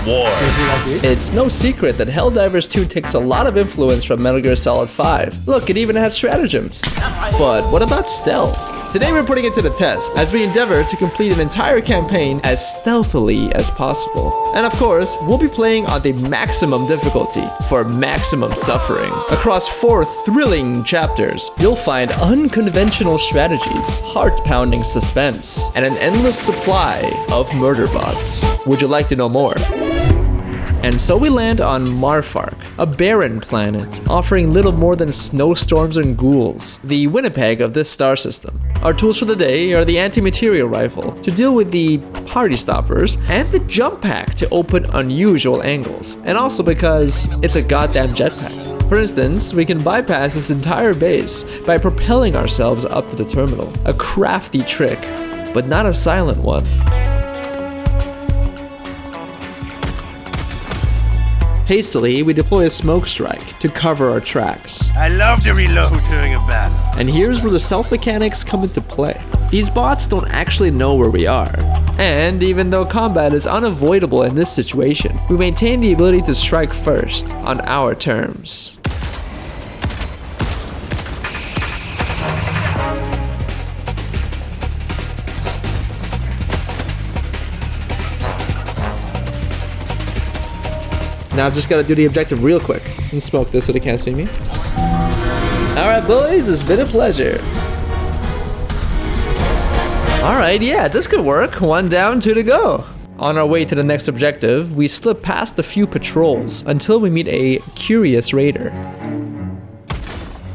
war. It's no secret that Helldivers 2 takes a lot of influence from Metal Gear Solid 5. Look, it even has stratagems. But what about stealth? Today we're putting it to the test as we endeavor to complete an entire campaign as stealthily as possible. And of course, we'll be playing on the maximum difficulty for maximum suffering. Across 4 thrilling chapters, you'll find unconventional strategies, heart-pounding suspense, and an endless supply of murder bots. Would you like to know more? And so we land on Marfark, a barren planet, offering little more than snowstorms and ghouls, the Winnipeg of this star system. Our tools for the day are the anti-materiel rifle, to deal with the party stoppers, and the jump pack to open unusual angles, and also because it's a goddamn jetpack. For instance, we can bypass this entire base by propelling ourselves up to the terminal, a crafty trick, but not a silent one. Hastily, we deploy a smoke strike to cover our tracks. I love to reload during a battle. And here's where the stealth mechanics come into play. These bots don't actually know where we are. And even though combat is unavoidable in this situation, we maintain the ability to strike first, on our terms. Now I've just got to do the objective real quick and smoke this so they can't see me. Alright boys, it's been a pleasure. Alright, yeah, this could work. 1 down, 2 to go. On our way to the next objective, we slip past a few patrols until we meet a curious raider.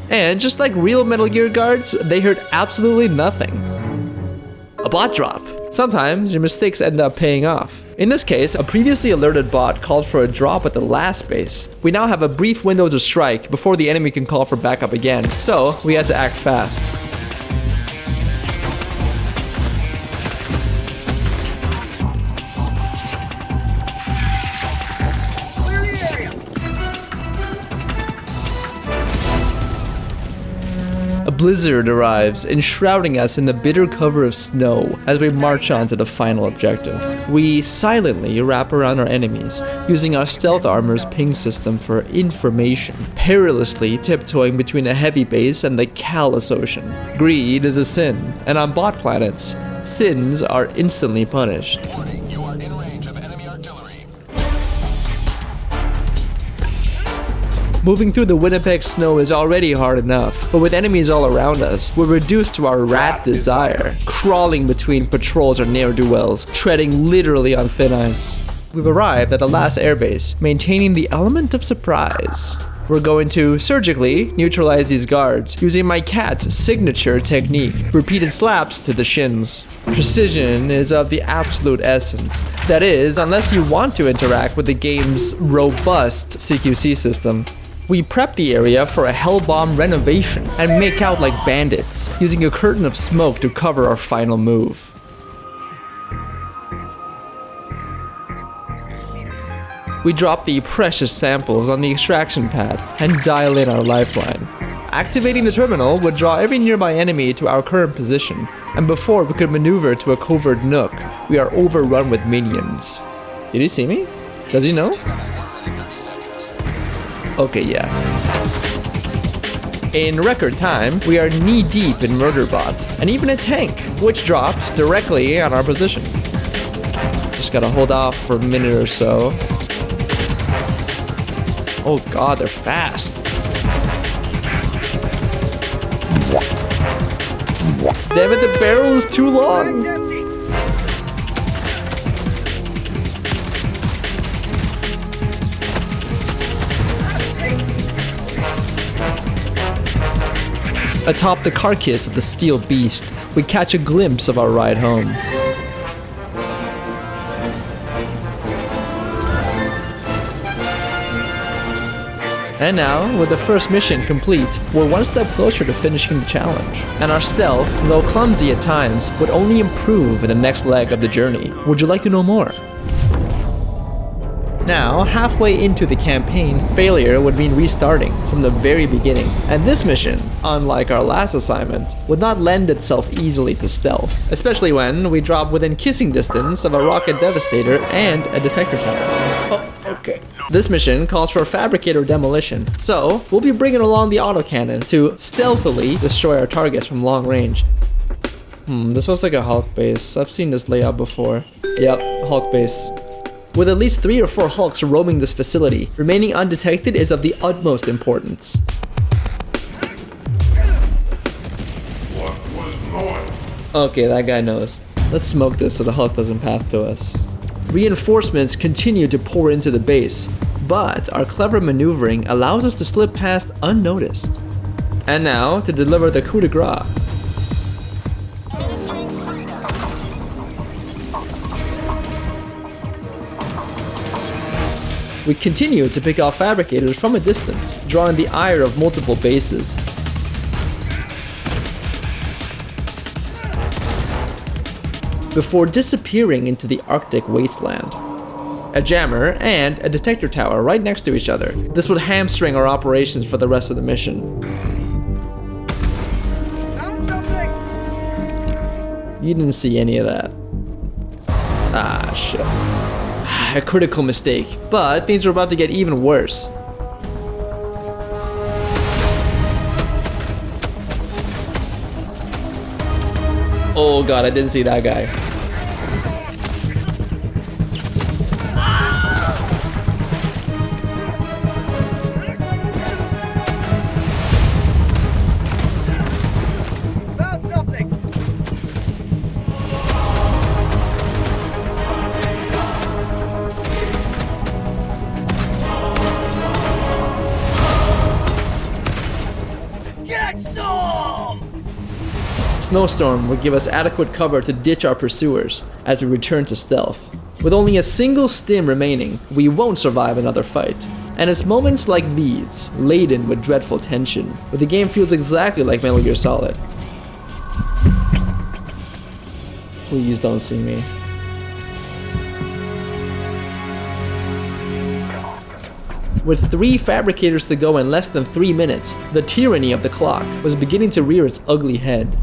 And just like real Metal Gear guards, they heard absolutely nothing. A bot drop. Sometimes your mistakes end up paying off. In this case, a previously alerted bot called for a drop at the last base. We now have a brief window to strike before the enemy can call for backup again, so we had to act fast. A blizzard arrives, enshrouding us in the bitter cover of snow as we march on to the final objective. We silently wrap around our enemies, using our stealth armor's ping system for information, perilously tiptoeing between a heavy base and the callous ocean. Greed is a sin, and on bot planets, sins are instantly punished. Moving through the Winnipeg snow is already hard enough, but with enemies all around us, we're reduced to our rat desire, crawling between patrols or ne'er-do-wells, treading literally on thin ice. We've arrived at the last airbase, maintaining the element of surprise. We're going to surgically neutralize these guards using my cat's signature technique, repeated slaps to the shins. Precision is of the absolute essence. That is, unless you want to interact with the game's robust CQC system. We prep the area for a hell bomb renovation and make out like bandits, using a curtain of smoke to cover our final move. We drop the precious samples on the extraction pad and dial in our lifeline. Activating the terminal would draw every nearby enemy to our current position, and before we could maneuver to a covert nook, we are overrun with minions. Did he see me? Does he know? Okay, yeah. In record time, we are knee-deep in murder bots, and even a tank, which drops directly on our position. Just gotta hold off for a minute or so. Oh god, they're fast. Damn it, the barrel is too long. Atop the carcass of the steel beast, we catch a glimpse of our ride home. And now, with the first mission complete, we're one step closer to finishing the challenge. And our stealth, though clumsy at times, would only improve in the next leg of the journey. Would you like to know more? Now, halfway into the campaign, failure would mean restarting from the very beginning. And this mission, unlike our last assignment, would not lend itself easily to stealth, especially when we drop within kissing distance of a rocket devastator and a detector tower. Okay. This mission calls for fabricator demolition, so we'll be bringing along the autocannon to stealthily destroy our targets from long range. This looks like a Hulk base. I've seen this layout before. Yep, Hulk base. With at least 3 or 4 Hulks roaming this facility, remaining undetected is of the utmost importance. Okay, that guy knows. Let's smoke this so the Hulk doesn't path to us. Reinforcements continue to pour into the base, but our clever maneuvering allows us to slip past unnoticed. And now, to deliver the coup de grace. We continue to pick off fabricators from a distance, drawing the ire of multiple bases. Before disappearing into the Arctic wasteland. A jammer and a detector tower right next to each other. This would hamstring our operations for the rest of the mission. You didn't see any of that. Ah, shit. A critical mistake, but things are about to get even worse. Oh god, I didn't see that guy. Snowstorm would give us adequate cover to ditch our pursuers as we return to stealth. With only a single stim remaining, we won't survive another fight. And it's moments like these, laden with dreadful tension, where the game feels exactly like Metal Gear Solid. Please don't see me. With 3 fabricators to go in less than 3 minutes, the tyranny of the clock was beginning to rear its ugly head.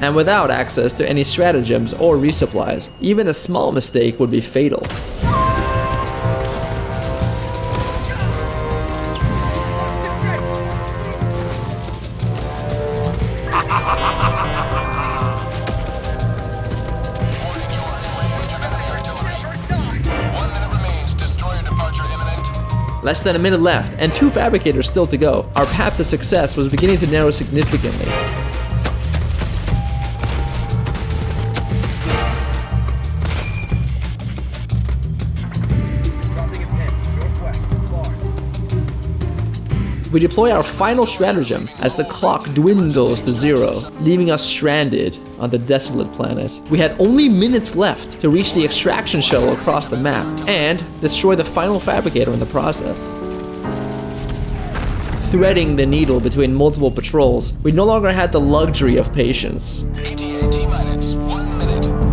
And without access to any stratagems or resupplies, even a small mistake would be fatal. Less than a minute left, and 2 fabricators still to go. Our path to success was beginning to narrow significantly. We deploy our final stratagem as the clock dwindles to 0, leaving us stranded on the desolate planet. We had only minutes left to reach the extraction shuttle across the map and destroy the final fabricator in the process. Threading the needle between multiple patrols, we no longer had the luxury of patience.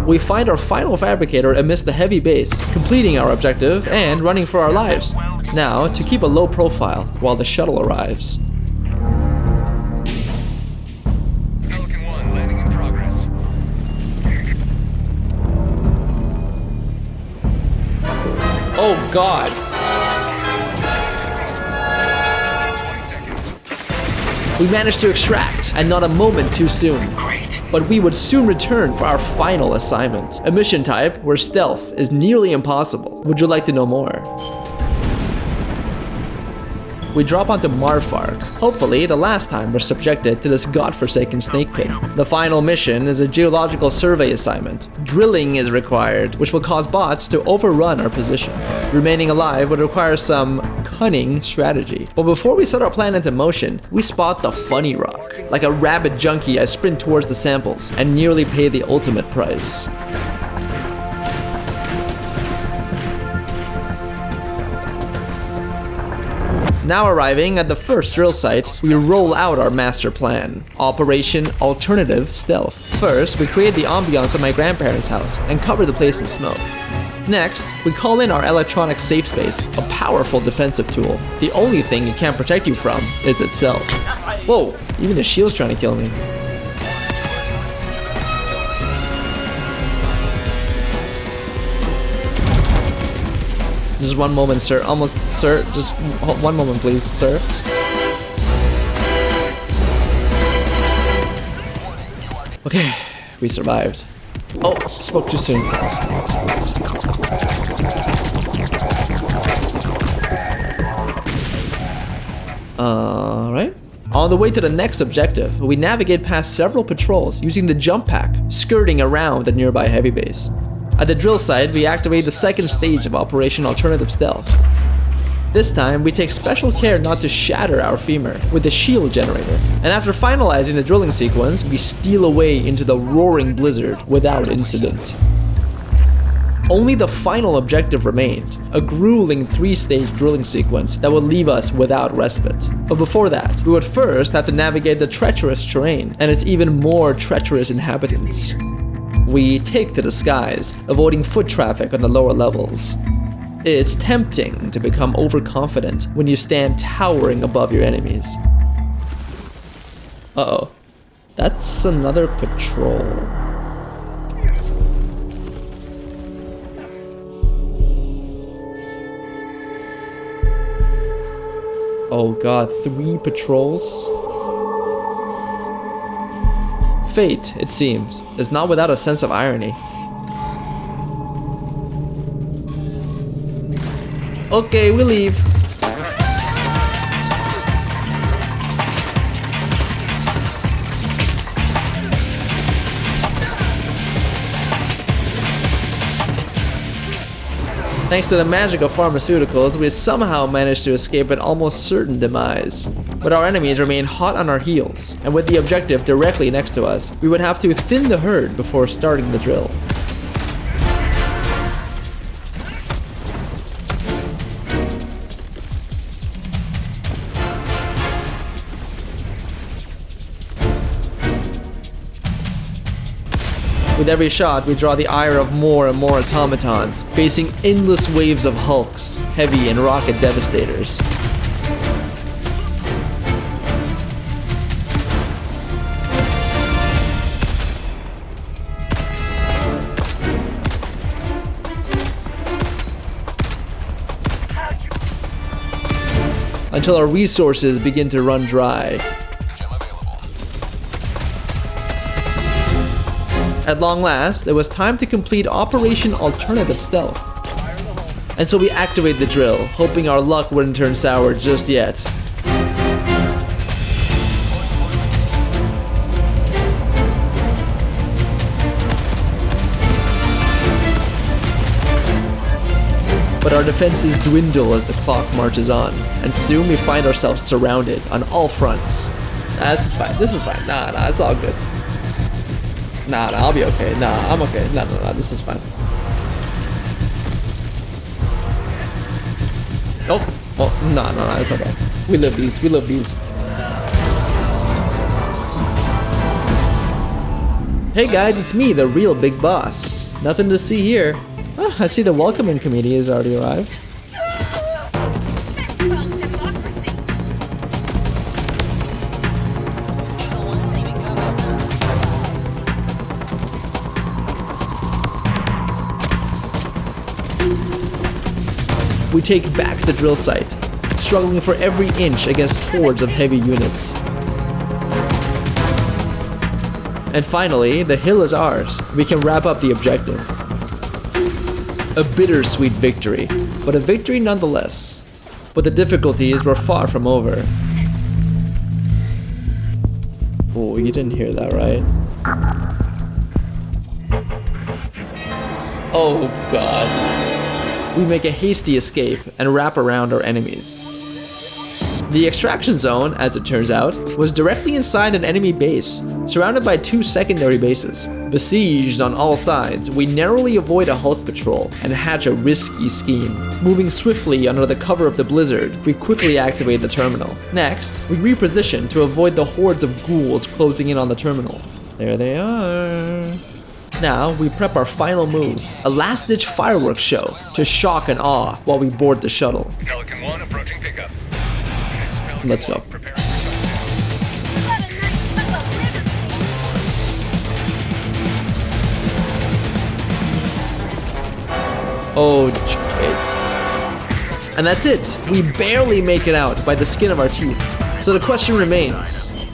We find our final fabricator amidst the heavy base, completing our objective and running for our lives. Now, to keep a low profile while the shuttle arrives. Pelican 1 landing in progress. Oh god! 20 seconds. We managed to extract, and not a moment too soon. But we would soon return for our final assignment. A mission type where stealth is nearly impossible. Would you like to know more? We drop onto Marfark, hopefully the last time we're subjected to this godforsaken snake pit. The final mission is a geological survey assignment. Drilling is required, which will cause bots to overrun our position. Remaining alive would require some cunning strategy. But before we set our plan into motion, we spot the funny rock. Like a rabid junkie, I sprint towards the samples and nearly pay the ultimate price. Now arriving at the first drill site, we roll out our master plan. Operation Alternative Stealth. First, we create the ambiance of my grandparents' house and cover the place in smoke. Next, we call in our electronic safe space, a powerful defensive tool. The only thing it can't protect you from is itself. Whoa, even the shield's trying to kill me. Just one moment, sir. Almost, sir. Just one moment, please, sir. Okay, we survived. Oh, spoke too soon. Alright. On the way to the next objective, we navigate past several patrols using the jump pack, skirting around the nearby heavy base. At the drill site, we activate the second stage of Operation Alternative Stealth. This time, we take special care not to shatter our femur with the shield generator, and after finalizing the drilling sequence, we steal away into the roaring blizzard without incident. Only the final objective remained, a grueling 3-stage drilling sequence that would leave us without respite. But before that, we would first have to navigate the treacherous terrain and its even more treacherous inhabitants. We take to the skies, avoiding foot traffic on the lower levels. It's tempting to become overconfident when you stand towering above your enemies. Uh-oh. That's another patrol. Oh god, 3 patrols? Fate, it seems, is not without a sense of irony. Okay, we leave. Thanks to the magic of pharmaceuticals, we somehow managed to escape an almost certain demise. But our enemies remain hot on our heels, and with the objective directly next to us, we would have to thin the herd before starting the drill. With every shot, we draw the ire of more and more automatons, facing endless waves of hulks, heavy and rocket devastators. Until our resources begin to run dry. At long last, it was time to complete Operation Alternative Stealth. And so we activate the drill, hoping our luck wouldn't turn sour just yet. But our defenses dwindle as the clock marches on, and soon we find ourselves surrounded on all fronts. Nah, this is fine, nah, it's all good. Nah, I'll be okay. Nah, I'm okay. No, this is fine. Oh, well, no, it's okay. We live these. Hey guys, it's me, the real big boss. Nothing to see here. Oh, I see the welcoming committee has already arrived. We take back the drill site, struggling for every inch against hordes of heavy units. And finally, the hill is ours. We can wrap up the objective. A bittersweet victory, but a victory nonetheless. But the difficulties were far from over. Oh, you didn't hear that, right? Oh god. We make a hasty escape and wrap around our enemies. The extraction zone, as it turns out, was directly inside an enemy base, surrounded by 2 secondary bases. Besieged on all sides, we narrowly avoid a Hulk patrol and hatch a risky scheme. Moving swiftly under the cover of the blizzard, we quickly activate the terminal. Next, we reposition to avoid the hordes of ghouls closing in on the terminal. There they are. Now, we prep our final move, a last-ditch fireworks show to shock and awe while we board the shuttle. Pelican 1 approaching pickup. Let's go. Oh, And that's it. We barely make it out by the skin of our teeth. So the question remains,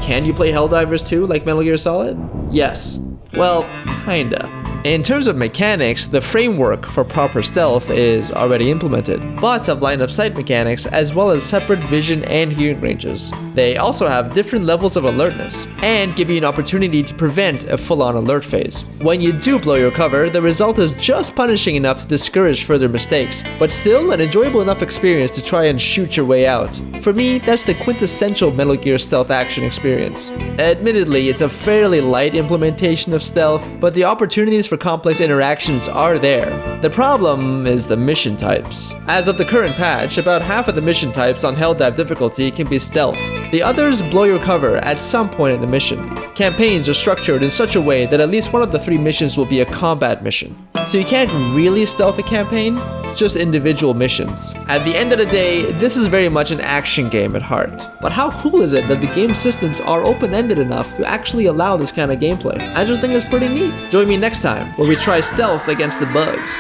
can you play Helldivers 2 like Metal Gear Solid? Yes. Well, kinda. In terms of mechanics, the framework for proper stealth is already implemented. Bots have line of sight mechanics as well as separate vision and hearing ranges. They also have different levels of alertness and give you an opportunity to prevent a full-on alert phase. When you do blow your cover, the result is just punishing enough to discourage further mistakes, but still an enjoyable enough experience to try and shoot your way out. For me, that's the quintessential Metal Gear stealth action experience. Admittedly, it's a fairly light implementation of stealth, but the opportunities for complex interactions are there. The problem is the mission types. As of the current patch, about half of the mission types on Helldive difficulty can be stealth. The others blow your cover at some point in the mission. Campaigns are structured in such a way that at least one of the 3 missions will be a combat mission. So you can't really stealth a campaign, just individual missions. At the end of the day, this is very much an action game at heart. But how cool is it that the game systems are open-ended enough to actually allow this kind of gameplay? I just think it's pretty neat. Join me next time where we try stealth against the bugs.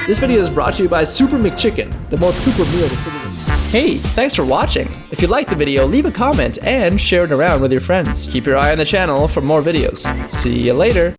This video is brought to you by Super McChicken, the most super meal. Hey, thanks for watching. If you liked the video, leave a comment and share it around with your friends. Keep your eye on the channel for more videos. See you later.